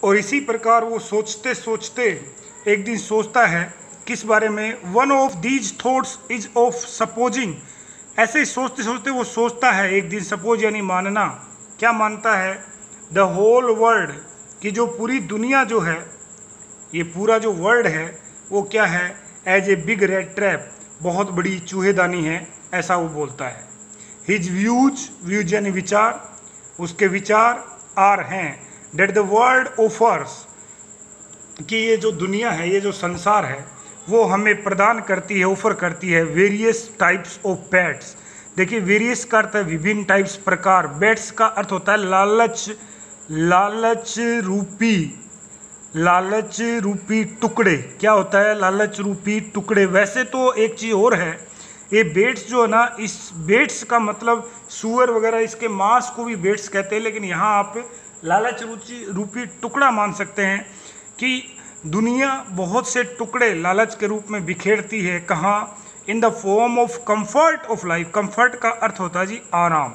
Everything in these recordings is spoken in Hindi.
और इसी प्रकार वो सोचते सोचते एक दिन सोचता है किस बारे में, one of these thoughts is of supposing. ऐसे ही सोचते सोचते वो सोचता है एक दिन, सपोज यानी मानना, क्या मानता है, द होल वर्ल्ड, कि जो पूरी दुनिया जो है, ये पूरा जो वर्ल्ड है वो क्या है, as a big red trap, बहुत बड़ी चूहेदानी है, ऐसा वो बोलता है। हिज व्यूज यानी विचार, उसके विचार आर हैं डेट द वर्ल्ड ऑफर्स, कि ये जो दुनिया है, ये जो संसार है, वो हमें प्रदान करती है, ऑफर करती है वेरियस टाइप्स ऑफ बैट्स। देखिए वेरियस का अर्थ है विभिन्न टाइप्स, प्रकार। बैट्स का अर्थ होता है लालच, लालच रूपी टुकड़े। क्या होता है, लालच रूपी टुकड़े। वैसे तो एक चीज़ और है, ये बेट्स जो है ना, इस बेट्स का मतलब सुअर वगैरह, इसके मांस को भी बेट्स कहते हैं, लेकिन यहाँ आप लालच रूपी टुकड़ा मान सकते हैं कि दुनिया बहुत से टुकड़े लालच के रूप में बिखेरती है। कहाँ, in the form of comfort of life. Comfort का अर्थ होता है जी आराम,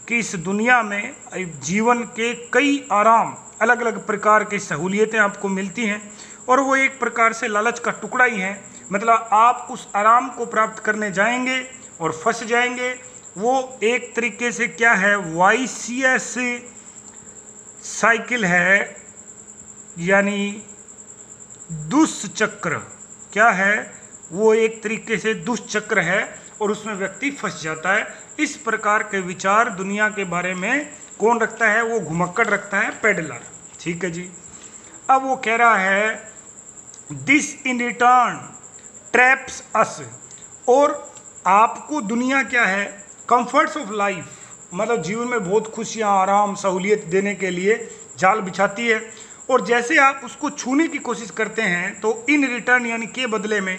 कि इस दुनिया में जीवन के कई आराम, अलग अलग प्रकार की सहूलियतें आपको मिलती हैं, और वो एक प्रकार से लालच का टुकड़ा ही है। मतलब आप उस आराम को प्राप्त करने जाएंगे और फंस जाएंगे। वो एक तरीके से क्या है, वाइसियस साइकिल है, यानी दुष्चक्र। क्या है, वो एक तरीके से दुष्चक्र है और उसमें व्यक्ति फंस जाता है। इस प्रकार के विचार दुनिया के बारे में कौन रखता है, वो घुमक्कड़ रखता है, पेडलर। ठीक है जी। अब वो कह रहा है दिस इन रिटर्न ट्रैप्स अस, और आपको दुनिया क्या है, कंफर्ट्स ऑफ लाइफ, मतलब जीवन में बहुत खुशियाँ, आराम, सहूलियत देने के लिए जाल बिछाती है, और जैसे आप उसको छूने की कोशिश करते हैं तो इन रिटर्न यानी के बदले में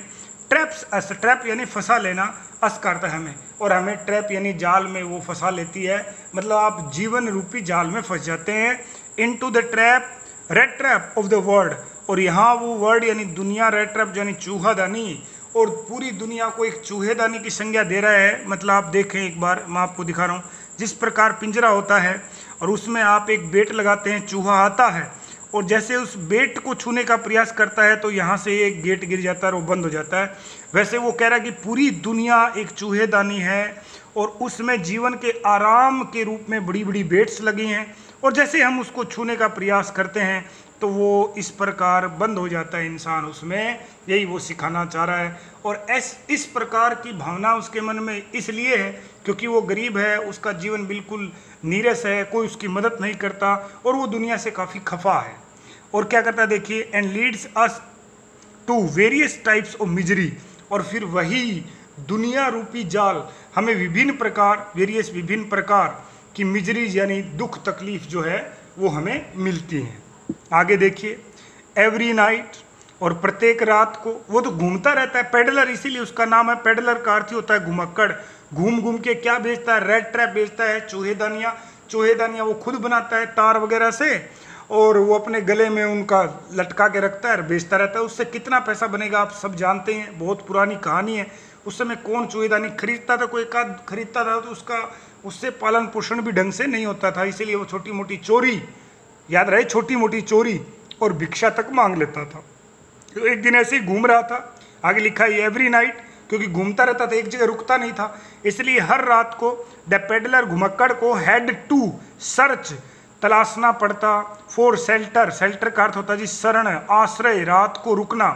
ट्रैप्स अस, ट्रैप यानी फंसा लेना, अस करता है हमें, और हमें ट्रैप यानी जाल में वो फंसा लेती है। मतलब आप जीवन रूपी जाल में फंस जाते हैं, into the trap, red trap of the world. और यहाँ वो वर्ड यानी दुनिया, रेड ट्रैप यानी चूहादानी, और पूरी दुनिया को एक चूहेदानी की संज्ञा दे रहा है। मतलब आप देखें एक बार, मैं आपको दिखा रहा हूँ, जिस प्रकार पिंजरा होता है और उसमें आप एक बेट लगाते हैं, चूहा आता है और जैसे उस बेट को छूने का प्रयास करता है तो यहाँ से एक गेट गिर जाता है और वो बंद हो जाता है। वैसे वो कह रहा है कि पूरी दुनिया एक चूहेदानी है और उसमें जीवन के आराम के रूप में बड़ी बड़ी बेट्स लगी हैं, और जैसे हम उसको छूने का प्रयास करते हैं तो वो इस प्रकार बंद हो जाता है इंसान उसमें। यही वो सिखाना चाह रहा है। और इस प्रकार की भावना उसके मन में इसलिए है क्योंकि वो गरीब है, उसका जीवन बिल्कुल नीरस है, कोई उसकी मदद नहीं करता और वो दुनिया से काफ़ी खफा है। और क्या करता है देखिए, and leads us to various types of misery, और फिर वही दुनिया रूपी जाल हमें विभिन्न प्रकार की मिजरीज यानी दुख तकलीफ जो है वो हमें मिलती हैं। आगे देखिए, एवरी नाइट, और प्रत्येक रात को वो तो घूमता रहता है, पेडलर, इसीलिए उसका नाम है। पेडलर का अर्थ होता है घुमक्कड़। घूम घूम के क्या बेचता है, रेड ट्रैप बेचता है, चूहेदानियाँ वो खुद बनाता है तार वगैरह से, और वो अपने गले में उनका लटका के रखता है और बेचता रहता है। उससे कितना पैसा बनेगा आप सब जानते हैं, बहुत पुरानी कहानी है। उस समय कौन चूहेदानी खरीदता था, कोई एकाध खरीदता था तो उससे पालन पोषण भी ढंग से नहीं होता था, इसीलिए वो छोटी मोटी चोरी, याद रहे, छोटी मोटी चोरी और भिक्षा तक मांग लेता था। तो एक दिन ऐसे ही घूम रहा था, आगे लिखा है एवरी नाइट, क्योंकि घूमता रहता था, एक जगह रुकता नहीं था, इसलिए हर रात को द पेडलर घुमक्कड़ को हैड टू सर्च, तलाशना पड़ता, फॉर शेल्टर, शेल्टर का अर्थ होता है जी शरण, आश्रय, रात को रुकना,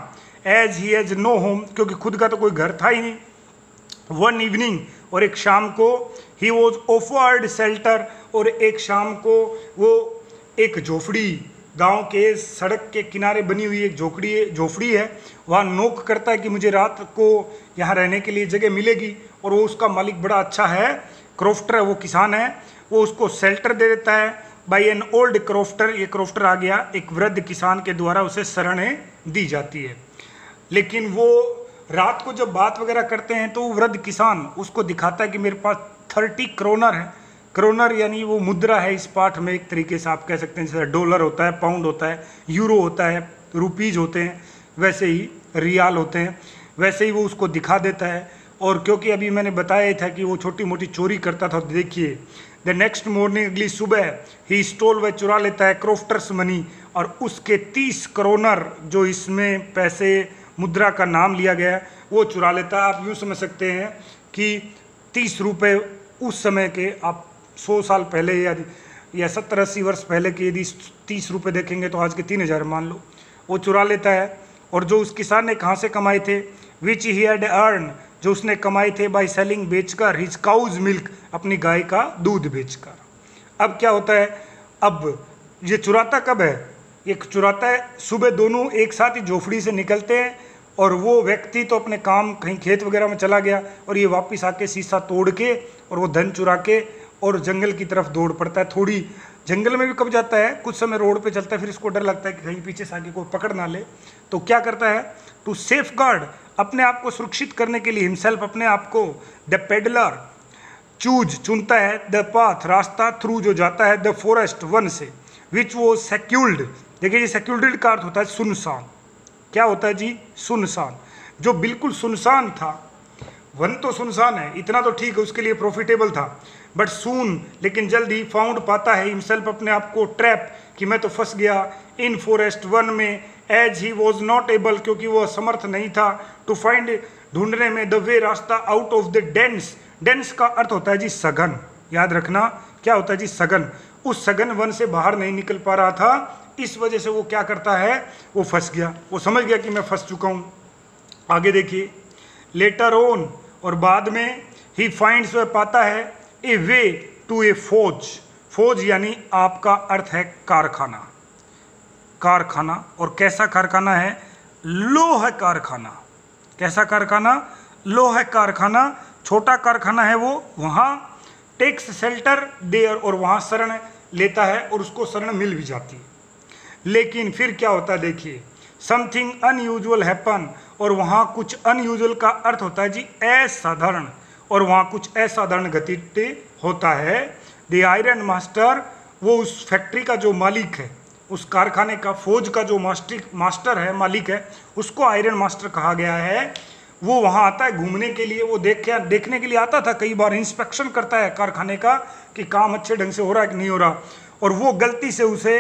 as he has no home, क्योंकि खुद का तो कोई घर था ही नहीं। वन इवनिंग, और एक शाम को, ही वॉज ऑफर्ड शेल्टर, और एक शाम को वो एक झोपड़ी, गांव के सड़क के किनारे बनी हुई एक झोपड़ी है, वहाँ नोक करता है कि मुझे रात को यहाँ रहने के लिए जगह मिलेगी, और वो उसका मालिक बड़ा अच्छा है, क्रॉफ्टर है, वो किसान है, वो उसको शेल्टर दे देता है बाई एन ओल्ड क्रॉफ्टर। ये क्रॉफ्टर आ गया, एक वृद्ध किसान के द्वारा उसे शरणें दी जाती है। लेकिन वो रात को जब बात वगैरह करते हैं तो वो वृद्ध किसान उसको दिखाता है कि मेरे पास 30 क्रोनर है। क्रोनर यानी वो मुद्रा है इस पाठ में, एक तरीके से आप कह सकते हैं, जैसे डॉलर होता है, पाउंड होता है, यूरो होता है, रुपीज़ होते हैं, वैसे ही रियाल होते हैं, वैसे ही वो उसको दिखा देता है। और क्योंकि अभी मैंने बताया था कि वो छोटी मोटी चोरी करता था, देखिए द नेक्स्ट मॉर्निंग, अगली सुबह, ही स्टोल, वह चुरा लेता है क्रॉफ्टर्स मनी, और उसके 30 करोनर जो इसमें पैसे मुद्रा का नाम लिया गया है वो चुरा लेता है। आप यूँ समझ सकते हैं कि 30 रुपये उस समय के, आप 100 साल पहले या 70-80 वर्ष पहले के यदि 30 रुपये देखेंगे तो आज के 3000 मान लो, वो चुरा लेता है। और जो उस किसान ने कहाँ से कमाए थे, विच ही हैड अर्न, जो उसने कमाए थे बाय सेलिंग, बेचकर, हिज काउज मिल्क, अपनी गाय का दूध बेचकर। अब क्या होता है, अब ये चुराता कब है, ये चुराता है सुबह, दोनों एक साथ ही झोपड़ी से निकलते हैं और वो व्यक्ति तो अपने काम कहीं खेत वगैरह में चला गया और ये वापस आके शीशा तोड़ के और वो धन चुरा के और जंगल की तरफ दौड़ पड़ता है। थोड़ी जंगल में भी कब जाता है, कुछ समय रोड पे चलता है, फिर इसको डर लगता है कि कहीं पीछे से आगे कोई पकड़ ना ले, तो क्या करता है, टू सेफ गार्ड, अपने आप को सुरक्षित करने के लिए, हिमसेल्फ, अपने आप को, द पेडलर चूज, चुनता है, द पाथ, रास्ता, थ्रू, जो जाता है, द फॉरेस्ट, वन से, विच वो सेक्यूल्ड, देखिए ये सेक्यूल्ड का अर्थ होता है सुनसान। क्या होता है जी, सुनसान, जो बिल्कुल सुनसान था। वन तो सुनसान है, इतना तो ठीक है, उसके लिए प्रॉफिटेबल था, बट सून, लेकिन जल्दी, फाउंड, पाता है, हिमसेल्फ, अपने आप को, ट्रैप, कि मैं तो फंस गया, इन फॉरेस्ट, वन में, as he was not able, क्योंकि वो असमर्थ नहीं था, टू फाइंड, ढूंढने में, द वे, रास्ता, out of the dense, dense का अर्थ होता है जी सघन, याद रखना क्या होता है जी, सघन, उस सघन वन से बाहर नहीं निकल पा रहा था, इस वजह से वो क्या करता है, वो फंस गया, वो समझ गया कि मैं फंस चुका हूँ। आगे देखिए, लेटर ऑन, और बाद में, ही फाइंड्स, वह पाता है, ए वे टू ए फौज, फौज यानी आपका अर्थ है कारखाना, कारखाना, और कैसा कारखाना है, लोह कारखाना, कैसा कारखाना, लोह कारखाना, छोटा कारखाना है वो, वहाँ टेक्स शेल्टर देयर, और वहाँ शरण लेता है और उसको शरण मिल भी जाती है। लेकिन फिर क्या होता है, देखिए, समथिंग अनयूजुअल हैपन, और वहाँ कुछ अनयूजुअल का अर्थ होता है जी असाधारण, और वहाँ कुछ असाधारण घटित होता है। द आयरन मास्टर, वो उस फैक्ट्री का जो मालिक है, उस कारखाने का, फौज का जो मास्टर है, मालिक है, उसको आयरन मास्टर कहा गया है। वो वहाँ आता है घूमने के लिए, वो देखने के लिए आता था, कई बार इंस्पेक्शन करता है कारखाने का कि काम अच्छे ढंग से हो रहा है कि नहीं हो रहा, और वो गलती से, उसे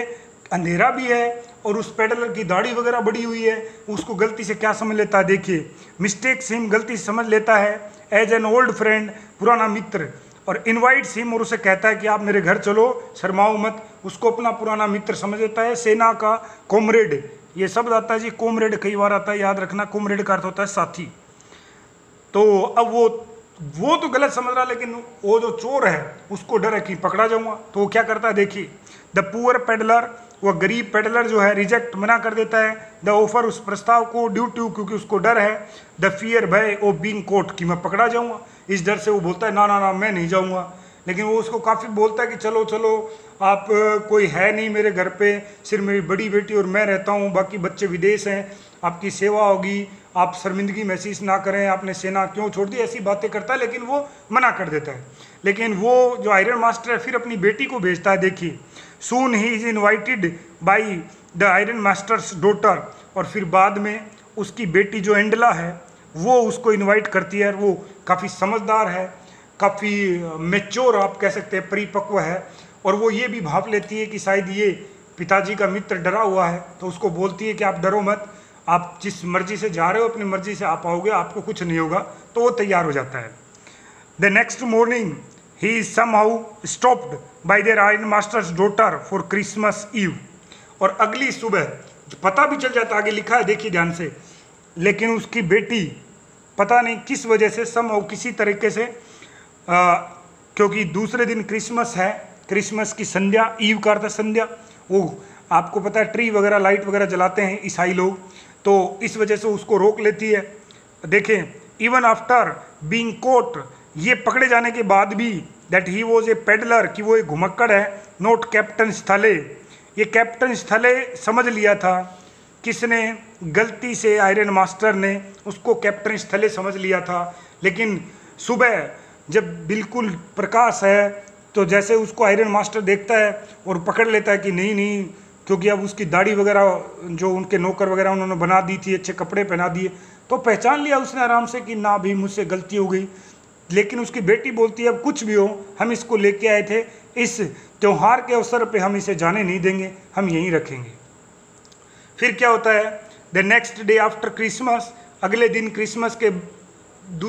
अंधेरा भी है और उस पेडलर की दाढ़ी वगैरह बड़ी हुई है, उसको गलती से क्या समझ लेता है, देखिए, मिस्टेक्स हिम, गलती से समझ लेता है, एज एन ओल्ड फ्रेंड, पुराना मित्र, और इनवाइट्स हिम, और उसे कहता है कि आप मेरे घर चलो, शर्माओ मत, उसको अपना पुराना मित्र समझ लेता है। सेना का कॉमरेड, ये शब्द आता है जी, कॉमरेड कई बार आता है, याद रखना, कॉमरेड का अर्थ होता है साथी। तो अब वो तो गलत समझ रहा, लेकिन वो जो चोर है उसको डर है कि पकड़ा जाऊंगा, तो वो क्या करता है, देखिए, द पुअर पेडलर, वह गरीब पेडलर जो है, रिजेक्ट, मना कर देता है, द ऑफर, उस प्रस्ताव को, ड्यू टू, क्योंकि उसको डर है, द फियर, भय, ओ बीइंग कोट, कि मैं पकड़ा जाऊंगा, इस डर से वो बोलता है ना ना ना मैं नहीं जाऊंगा। लेकिन वो उसको काफ़ी बोलता है कि चलो चलो, आप कोई है नहीं मेरे घर पे, सिर्फ मेरी बड़ी बेटी और मैं रहता हूँ, बाकी बच्चे विदेश हैं, आपकी सेवा होगी, आप शर्मिंदगी महसूस ना करें, आपने सेना क्यों छोड़ दी, ऐसी बातें करता है, लेकिन वो मना कर देता है। लेकिन वो जो आयरन मास्टर है फिर अपनी बेटी को भेजता है, देखिए, soon he is invited by the iron master's daughter, और फिर बाद में उसकी बेटी जो एंडला है वो उसको इनवाइट करती है। वो काफ़ी समझदार है, काफ़ी मैच्योर आप कह सकते हैं, परिपक्व है, और वो ये भी भाप लेती है कि शायद ये पिताजी का मित्र डरा हुआ है, तो उसको बोलती है कि आप डरो मत, आप जिस मर्जी से जा रहे हो अपनी मर्जी से आप आओगे, आपको कुछ नहीं होगा, तो वो तैयार हो जाता है। The next morning he is somehow stopped by their iron master's daughter for Christmas Eve, और अगली सुबह पता भी चल जाता, आगे लिखा है देखिए ध्यान से, लेकिन उसकी बेटी पता नहीं किस वजह से, समहाउ किसी तरीके से, क्योंकि दूसरे दिन क्रिसमस है, क्रिसमस की संध्या, ईव का अर्थ है संध्या, वो आपको पता है ट्री वगैरह लाइट वगैरह जलाते हैं ईसाई लोग, तो इस वजह से उसको रोक लेती है। देखें, इवन आफ्टर बीइंग कोट, ये पकड़े जाने के बाद भी, that he was a peddler, कि वो एक घुमक्कड़ है, नोट कैप्टन स्थले, ये कैप्टन स्थले समझ लिया था, किसने, गलती से आयरन मास्टर ने उसको कैप्टन स्थले समझ लिया था। लेकिन सुबह जब बिल्कुल प्रकाश है तो जैसे उसको आयरन मास्टर देखता है और पकड़ लेता है कि नहीं नहीं, क्योंकि अब उसकी दाढ़ी वगैरह जो उनके नौकर वगैरह उन्होंने बना दी थी, अच्छे कपड़े पहना दिए, तो पहचान लिया उसने आराम से कि ना भी मुझसे गलती हो गई। लेकिन उसकी बेटी बोलती है अब कुछ भी हो, हम इसको लेके आए थे, इस त्यौहार के अवसर पे हम इसे जाने नहीं देंगे, हम यहीं रखेंगे। फिर क्या होता है, the next day after Christmas, अगले दिन क्रिसमस के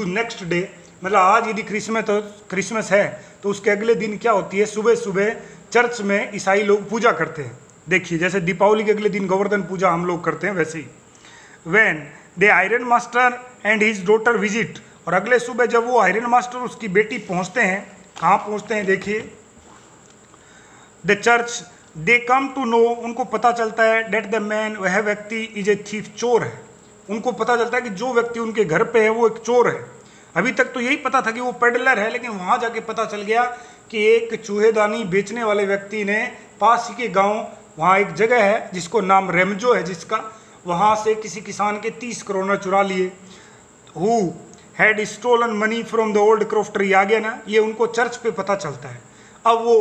नेक्स्ट डे, मतलब आज यदि क्रिसमस है तो उसके अगले दिन क्या होती है, सुबह सुबह चर्च में ईसाई लोग पूजा करते हैं। देखिए जैसे दीपावली के अगले दिन गोवर्धन पूजा हम लोग करते हैं वैसे ही। When the iron master and his daughter visit, और अगले सुबह जब वो आयरन मास्टर उसकी बेटी पहुंचते हैं, कहाँ पहुंचते हैं देखिए, the church, they come to know, उनको पता चलता है डेट द मैन, वह व्यक्ति इज ए थीफ, चोर है। उनको पता चलता है कि जो व्यक्ति उनके घर पे है वो एक चोर है। अभी तक तो यही पता था कि वो पेडलर है, लेकिन वहाँ जाके पता चल गया कि एक चूहेदानी बेचने वाले व्यक्ति ने पास ही के गांव, वहाँ एक जगह है जिसको नाम रेमजो है जिसका, वहाँ से किसी किसान के 30 करोड़ चुरा लिए। Who had stolen money from the old croftery, आ गया ना, ये उनको चर्च पे पता चलता है। अब वो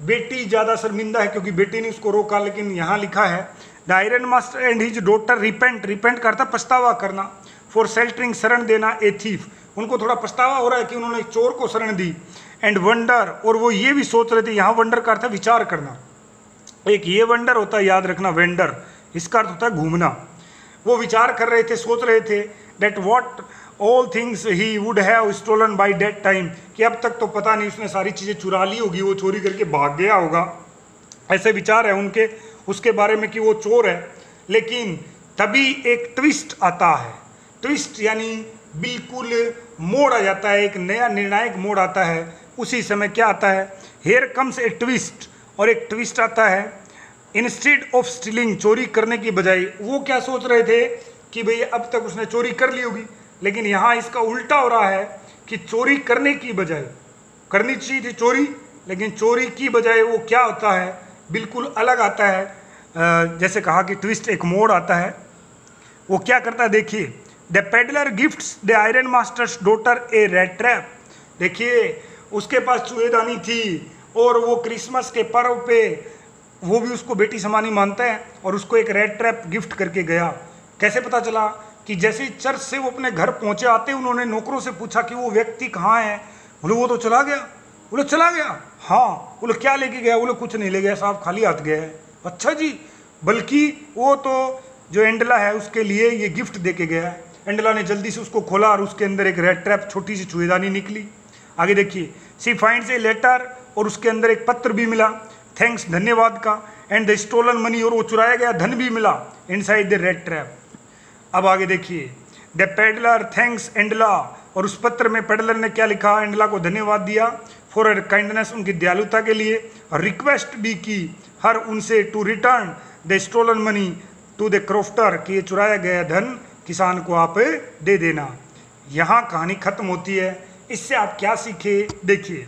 बेटी ज़्यादा शर्मिंदा है क्योंकि बेटी ने उसको रोका, लेकिन यहाँ लिखा है the iron master and his daughter repent, repent करता पछतावा करना, फॉर शेल्टरिंग, शरण देना, ए थीफ, उनको थोड़ा पछतावा हो रहा है कि उन्होंने एक चोर को शरण दी। एंड वंडर, और वो ये भी सोच रहे थे, यहाँ वंडर का अर्थ है विचार करना, एक ये वंडर होता है, याद रखना वेंडर, इसका अर्थ होता है घूमना। वो विचार कर रहे थे, सोच रहे थे that what all things he would have stolen by that time, कि अब तक तो पता नहीं उसने सारी चीज़ें चुरा ली होगी, वो चोरी करके भाग गया होगा, ऐसे विचार है उनके उसके बारे में कि वो चोर है। लेकिन तभी एक ट्विस्ट आता है, ट्विस्ट यानी बिल्कुल मोड़ आ जाता है, एक नया निर्णायक मोड़ आता है। उसी समय क्या आता है, हेयर कम्स ए ट्विस्ट, और एक ट्विस्ट आता है, इंस्टेड ऑफ स्टीलिंग, चोरी करने की बजाय, वो क्या सोच रहे थे कि भाई अब तक उसने चोरी कर ली होगी, लेकिन यहाँ इसका उल्टा हो रहा है कि चोरी करने की बजाय, करनी चाहिए थी चोरी, लेकिन चोरी की बजाय वो क्या होता है, बिल्कुल अलग आता है। जैसे कहा कि ट्विस्ट, एक मोड़ आता है। वो क्या करता है देखिए, the peddler gifts the iron master's daughter A red trap, देखिए उसके पास चूहेदानी थी और वो क्रिसमस के पर्व पे वो भी उसको बेटी समानी मानता है और उसको एक रेड ट्रैप गिफ्ट करके गया। कैसे पता चला कि जैसे ही चर्च से वो अपने घर पहुंचे, आते उन्होंने नौकरों से पूछा कि वो व्यक्ति कहाँ है, बोले वो तो चला गया, बोले चला गया, हाँ, बोले क्या लेके गया, बोले कुछ नहीं ले गया साहब, खाली हाथ गया है। अच्छा जी, बल्कि वो तो जो एंडला है उसके लिए ये गिफ्ट दे के गया है। एंडला ने जल्दी से उसको खोला और उसके अंदर एक रेड ट्रैप, छोटी सी चूहेदानी निकली। आगे देखिए, सी फाइंड्स ए लेटर, और उसके अंदर एक पत्र भी मिला, थैंक्स, धन्यवाद का, एंड द स्टोलन मनी, और वो चुराया गया धन भी मिला इनसाइड द रेड ट्रैप। अब आगे देखिए, द पेडलर थैंक्स एंडला, और उस पत्र में पेडलर ने क्या लिखा, एंडला को धन्यवाद दिया फॉर हर काइंडनेस, उनकी दयालुता के लिए, और रिक्वेस्ट भी की हर उनसे to return the stolen money to the crofter, कि ये चुराया गया धन किसान को आप दे देना। यहाँ कहानी खत्म होती है। इससे आप क्या सीखे देखिए,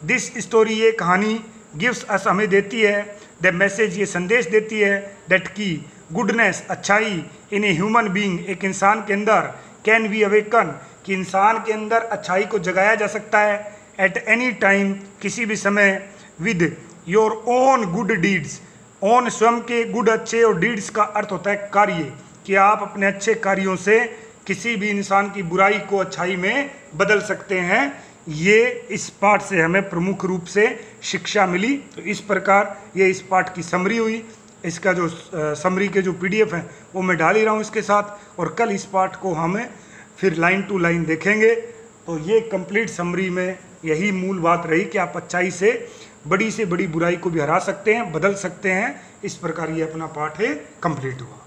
दिस स्टोरी, ये कहानी गिव्स अस, हमें देती है, द मैसेज, ये संदेश देती है, दैट की गुडनेस, अच्छाई, इन ए ह्यूमन बीइंग, एक इंसान के अंदर, कैन बी अवेकन, कि इंसान के अंदर अच्छाई को जगाया जा सकता है, एट एनी टाइम, किसी भी समय, with your own good deeds, own स्वयं के गुड अच्छे, और डीड्स का अर्थ होता है कार्य, कि आप अपने अच्छे कार्यों से किसी भी इंसान की बुराई को अच्छाई में बदल सकते हैं। ये इस पाठ से हमें प्रमुख रूप से शिक्षा मिली। तो इस प्रकार ये इस पाठ की समरी हुई। इसका जो समरी के जो PDF हैं वो मैं डाल ही रहा हूँ इसके साथ, और कल इस पाठ को हमें फिर लाइन टू लाइन देखेंगे। तो ये कंप्लीट समरी में यही मूल बात रही कि आप अच्छाई से बड़ी बुराई को भी हरा सकते हैं, बदल सकते हैं। इस प्रकार ये अपना पाठ है कंप्लीट हुआ।